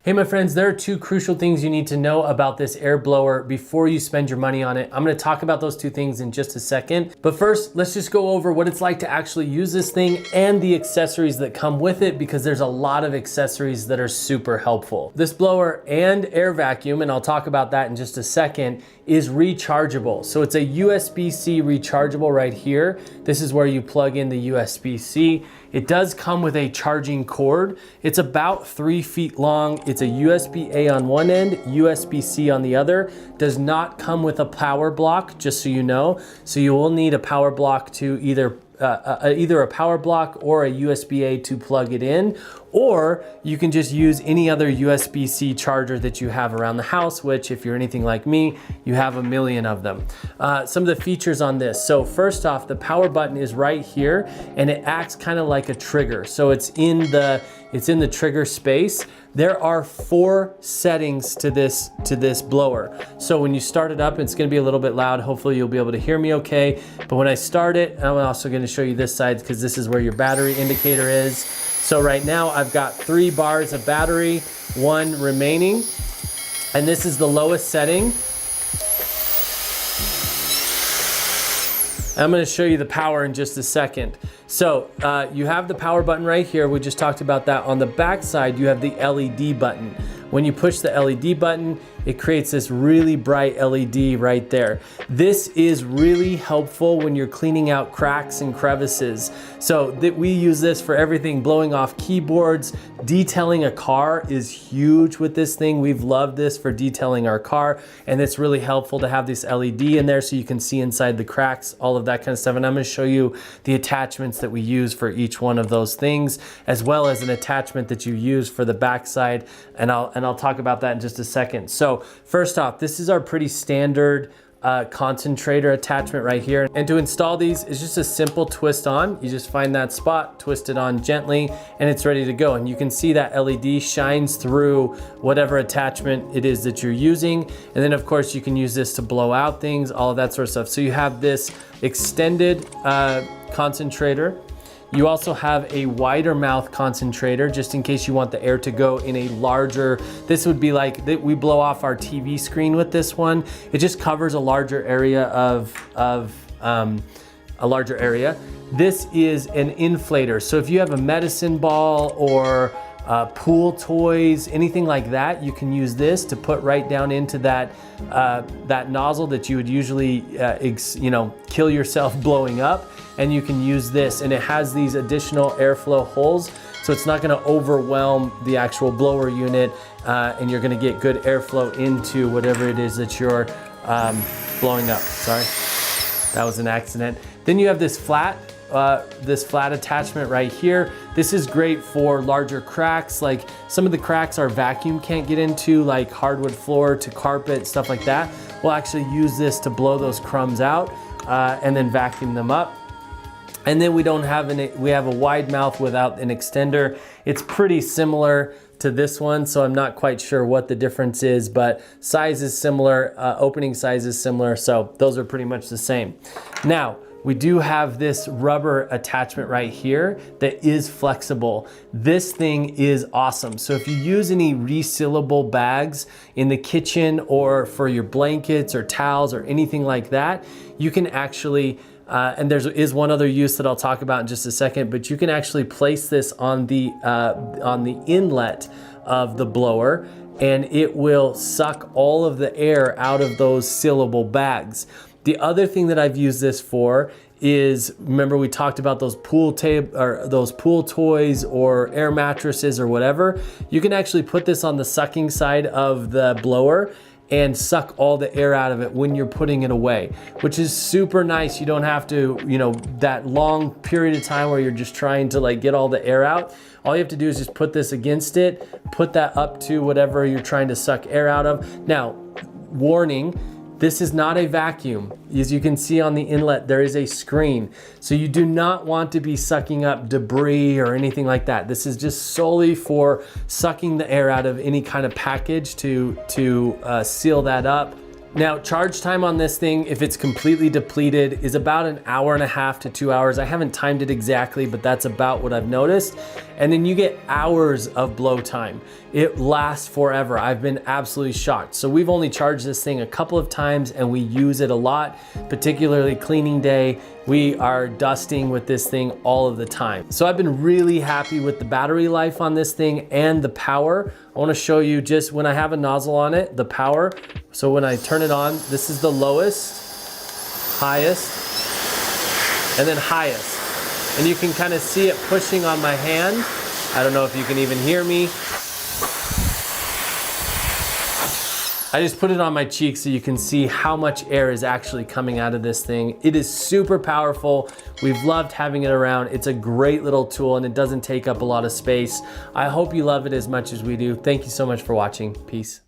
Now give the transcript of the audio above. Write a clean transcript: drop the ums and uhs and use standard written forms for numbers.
Hey my friends, there are two crucial things you need to know about this air blower before you spend your money on it. I'm gonna talk about those two things in just a second. But first, let's just go over what it's like to actually use this thing and the accessories that come with it, because there's a lot of accessories that are super helpful. This blower and air vacuum, and I'll talk about that in just a second, is rechargeable. So it's a USB-C rechargeable right here. This is where you plug in the USB-C. It does come with a charging cord. It's about 3 feet long. It's a USB-A on one end, USB-C on the other. Does not come with a power block, just so you know. So you will need a power block to either a power block or a USB-A to plug it in, or you can just use any other USB-C charger that you have around the house, which if you're anything like me, you have a million of them. Some of the features on this. So first off, the power button is right here and it acts kind of like a trigger. So it's in the trigger space. There are 4 settings to this blower. So when you start it up, it's gonna be a little bit loud. Hopefully you'll be able to hear me okay. But when I start it, I'm also gonna show you this side because this is where your battery indicator is. So right now I've got 3 bars of battery, 1 remaining, and this is the lowest setting. I'm gonna show you the power in just a second. So you have the power button right here. We just talked about that. On the back side, you have the LED button. When you push the LED button, it creates this really bright LED right there. This is really helpful when you're cleaning out cracks and crevices. So we use this for everything, blowing off keyboards. Detailing a car is huge with this thing. We've loved this for detailing our car, and it's really helpful to have this LED in there so you can see inside the cracks, all of that kind of stuff. And I'm gonna show you the attachments that we use for each one of those things, as well as an attachment that you use for the backside, and I'll talk about that in just a second. So first off, this is our pretty standard concentrator attachment right here. And to install these is just a simple twist on. You just find that spot, twist it on gently, and it's ready to go. And you can see that LED shines through whatever attachment it is that you're using. And then of course you can use this to blow out things, all of that sort of stuff. So you have this extended concentrator. You also have a wider mouth concentrator, just in case you want the air to go in a larger, this would be like, we blow off our TV screen with this one. It just covers a larger area a larger area. This is an inflator. So if you have a medicine ball or pool toys, anything like that, you can use this to put right down into that nozzle that you would usually kill yourself blowing up. And you can use this, and it has these additional airflow holes, so it's not gonna overwhelm the actual blower unit, and you're gonna get good airflow into whatever it is that you're blowing up. Sorry, that was an accident. Then you have this flat attachment right here. This is great for larger cracks, like some of the cracks our vacuum can't get into, like hardwood floor to carpet, stuff like that. We'll actually use this to blow those crumbs out and then vacuum them up. And then we have a wide mouth without an extender. It's pretty similar to this one, so I'm not quite sure what the difference is, but size is similar, opening size is similar, so those are pretty much the same. Now, we do have this rubber attachment right here that is flexible. This thing is awesome. So if you use any resealable bags in the kitchen or for your blankets or towels or anything like that, you can actually, and there is one other use that I'll talk about in just a second, but you can actually place this on the inlet of the blower, and it will suck all of the air out of those sealable bags. The other thing that I've used this for is, remember we talked about those pool toys or air mattresses or whatever. You can actually put this on the sucking side of the blower and suck all the air out of it when you're putting it away, which is super nice. You don't have to, that long period of time where you're just trying to like get all the air out. All you have to do is just put this against it, put that up to whatever you're trying to suck air out of. Now, warning, this is not a vacuum. As you can see on the inlet, there is a screen. So you do not want to be sucking up debris or anything like that. This is just solely for sucking the air out of any kind of package to seal that up. Now, charge time on this thing, if it's completely depleted, is about an hour and a half to 2 hours. I haven't timed it exactly, but that's about what I've noticed. And then you get hours of blow time. It lasts forever. I've been absolutely shocked. So we've only charged this thing a couple of times and we use it a lot, particularly cleaning day. We are dusting with this thing all of the time. So I've been really happy with the battery life on this thing and the power. I wanna show you just when I have a nozzle on it, the power. So when I turn it on, this is the lowest, highest, and then highest. And you can kind of see it pushing on my hand. I don't know if you can even hear me. I just put it on my cheek so you can see how much air is actually coming out of this thing. It is super powerful. We've loved having it around. It's a great little tool and it doesn't take up a lot of space. I hope you love it as much as we do. Thank you so much for watching. Peace.